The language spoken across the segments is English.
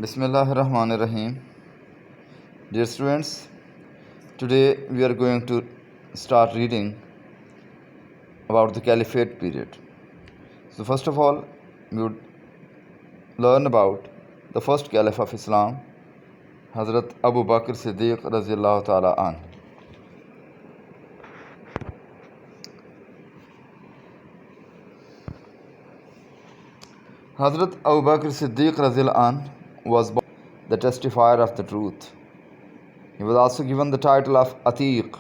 Bismillahirrahmanirrahim. Dear students, today we are going to start reading about the Caliphate period. So, first of all, we would learn about the first Caliph of Islam, Hazrat Abu Bakr Siddiq Raziyallahu Ta'ala An. Hazrat Abu Bakr Siddiq Raziyallahu An was the testifier of the truth. He was also given the title of Atiq.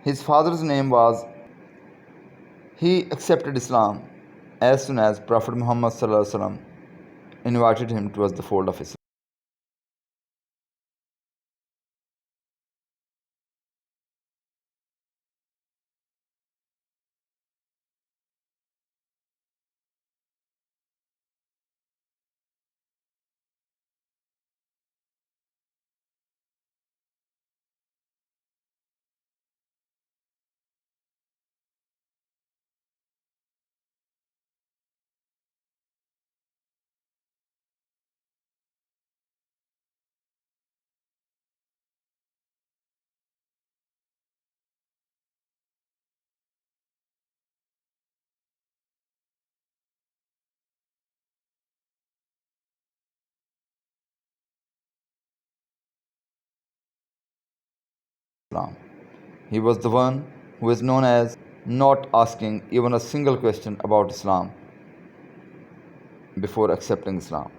His father's name was. He accepted Islam as soon as Prophet Muhammad invited him towards the fold of Islam. He was the one who is known as not asking even a single question about Islam before accepting Islam.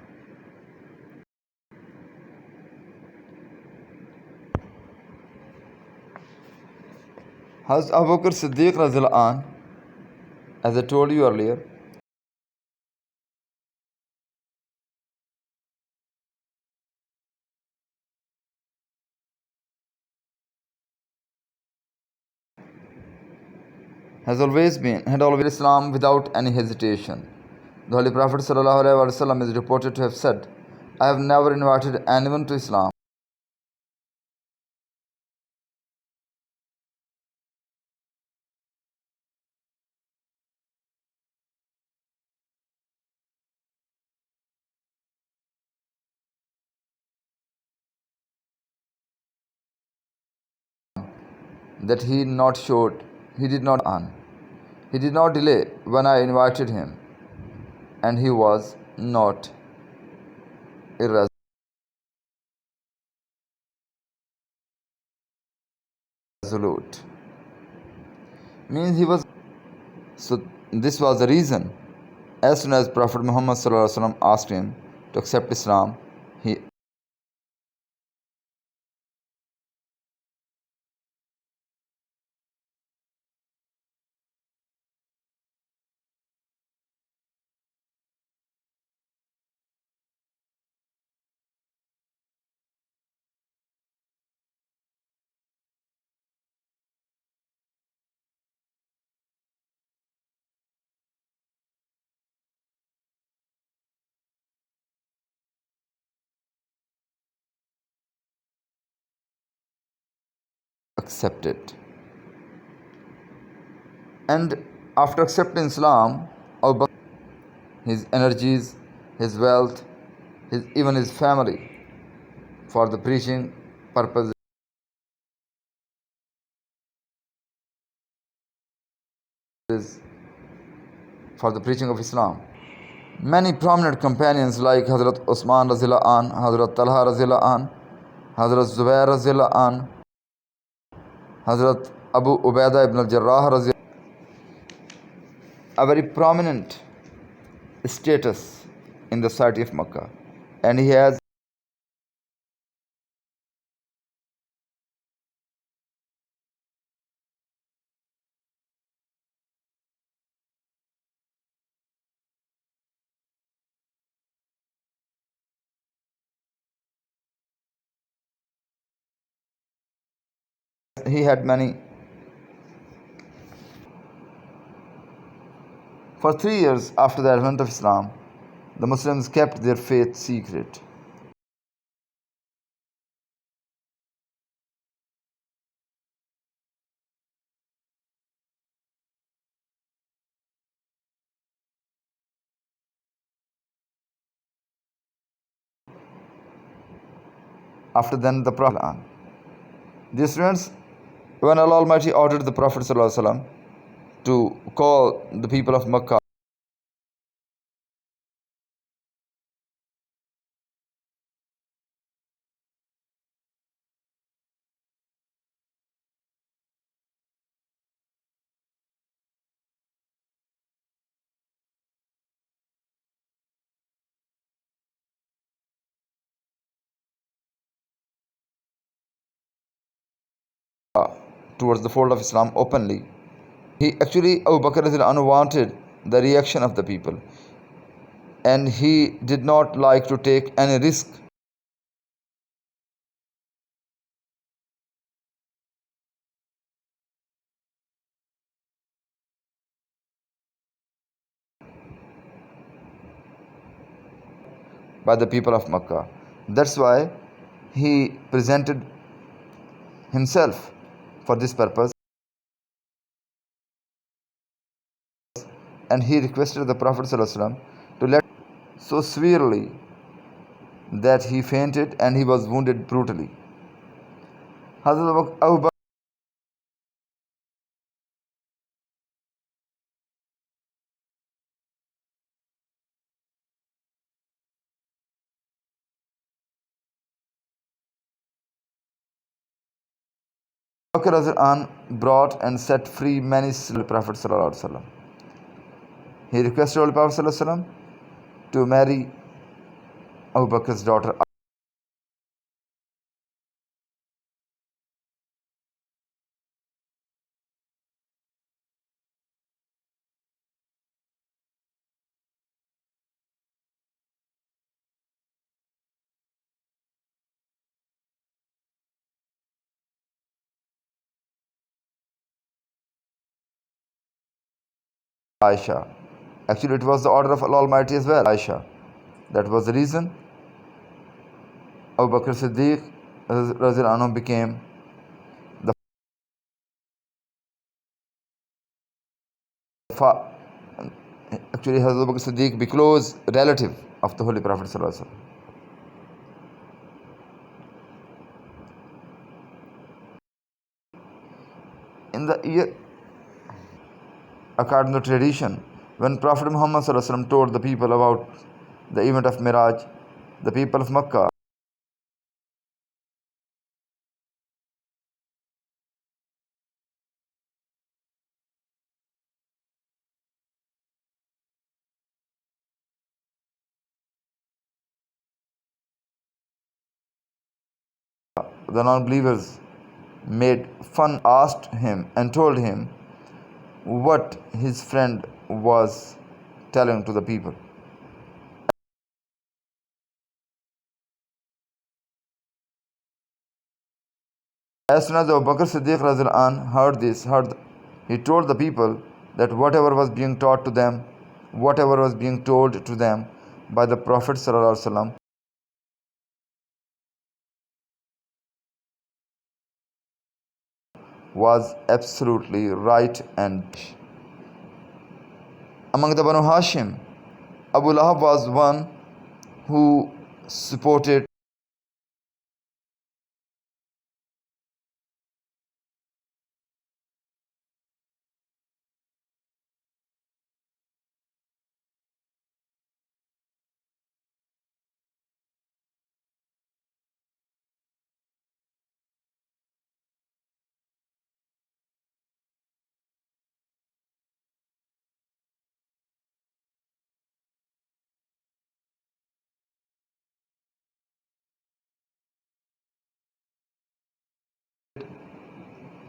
Hazrat Abu Bakr Siddiq Razil An, as I told you earlier, had always Islam without any hesitation. The Holy Prophet ﷺ is reported to have said, I have never invited anyone to Islam that he did not on. He did not delay when I invited him, and he was not irresolute. Means he was. So this was the reason. As soon as Prophet Muhammad asked him to accept Islam, he accepted. And after accepting Islam, his energies, his wealth, even his family, for the preaching purposes, for the preaching of Islam. Many prominent companions like Hazrat Usman Razila An, Hazrat Talha Razila An, Hazrat Zubair Razila An, Hazrat Abu Ubaidah ibn al-Jarrah Razila, a very prominent status in the society of Makkah. and he had many. For 3 years after the advent of Islam, the Muslims kept their faith secret. After then, the Prophet. Dear students, when Allah Almighty ordered the Prophet ﷺ to call the people of Mecca towards the fold of Islam openly, Abu Bakr wanted the reaction of the people, and he did not like to take any risk by the people of Mecca. That's why he presented himself for this purpose, and he requested the Prophet ﷺ to let so severely that he fainted and he was wounded brutally. Hazrat Abu Bakr brought and set free many Prophet ﷺ. He requested Holy Prophet ﷺ to marry Abu Bakr's daughter Aisha. Actually, it was the order of Allah Almighty as well, Aisha. That was the reason Abu Bakr Siddiq anhu became the actually Hazrat Abu Bakr Siddiq be close relative of the Holy Prophet ﷺ. In the year, according to tradition, when Prophet Muhammad ﷺ told the people about the event of Miraj, the people of Mecca the non-believers made fun, asked him and told him what his friend was telling to the people. As soon as Abu Bakr Siddiq heard this, he told the people that whatever was being taught to them, whatever was being told to them by the Prophet ﷺ was absolutely right. And among the Banu Hashim, Abu Lahab was one who supported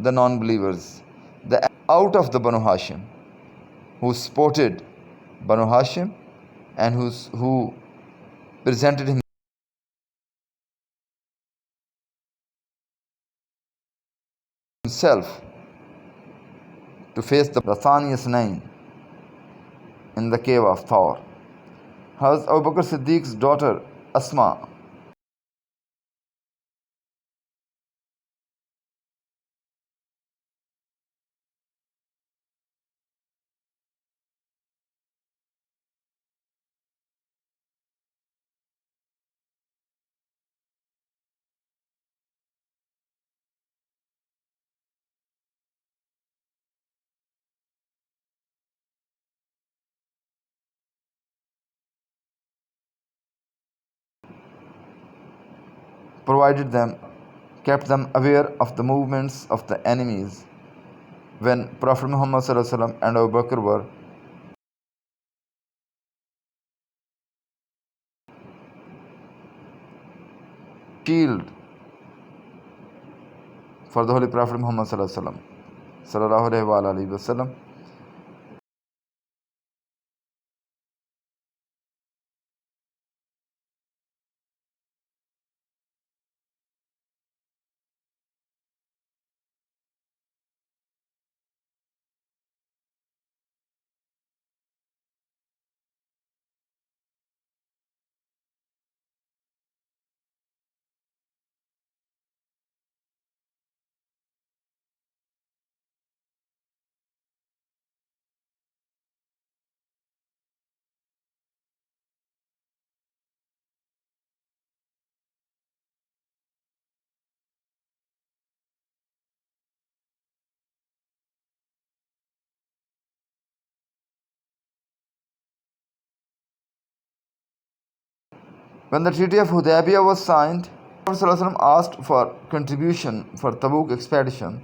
the non-believers, the out of the Banu Hashim, who supported Banu Hashim and who presented himself to face the Thaniya Nain in the cave of Thor. Hazrat Abu Bakr Siddiq's daughter Asma provided them, kept them aware of the movements of the enemies when Prophet Muhammad and Abu Bakr were shield for the Holy Prophet Muhammad sallallahu alaihi wasallam. When the Treaty of Hudaybiyah was signed, Prophet asked for contribution for Tabuk expedition.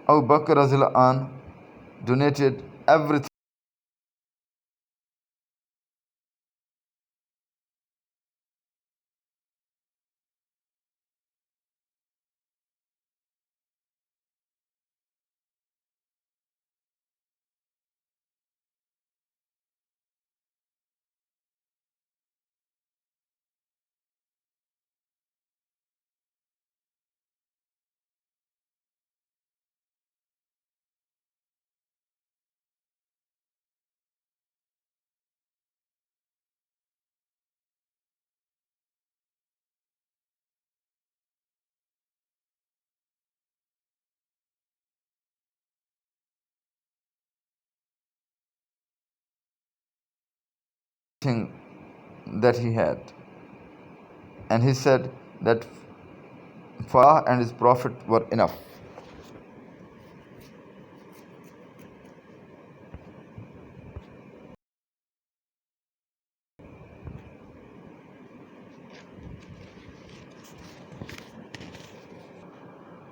Abu Bakr radhiyallahu anhu donated everything that he had. And he said that for Allah and His Prophet were enough.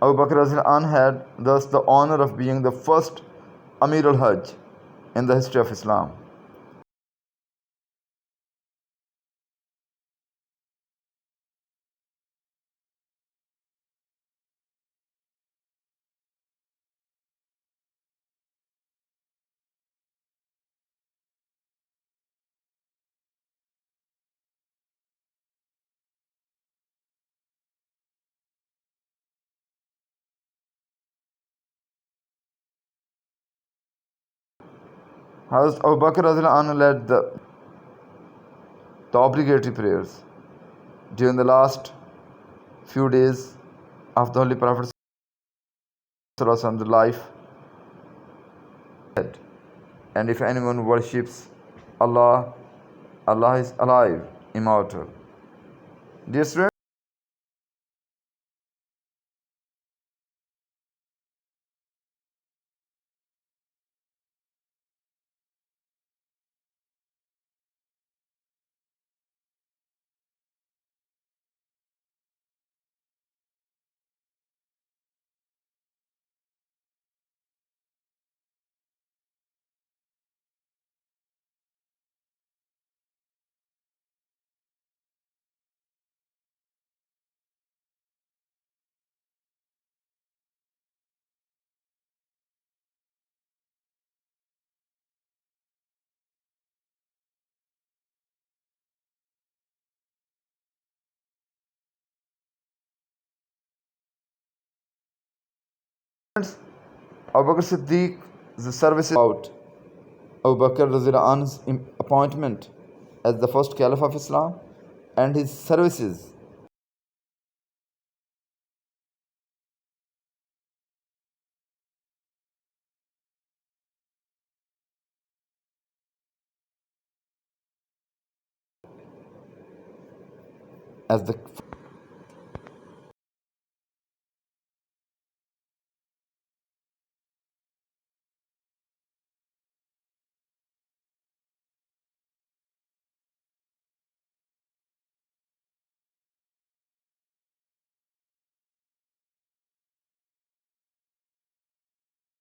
Abu Bakr radhiyallahu anhu had thus the honor of being the first Amir al-Hajj in the history of Islam. Hazrat Abu Bakr radhiyallahu anhu led the obligatory prayers during the last few days of the Holy Prophet's life. And if anyone worships Allah, Allah is alive, immortal. Dear students, Abu Bakr Siddiq, the services about Abu Bakr Radhiyallahu Anhu's appointment as the first Caliph of Islam and his services as the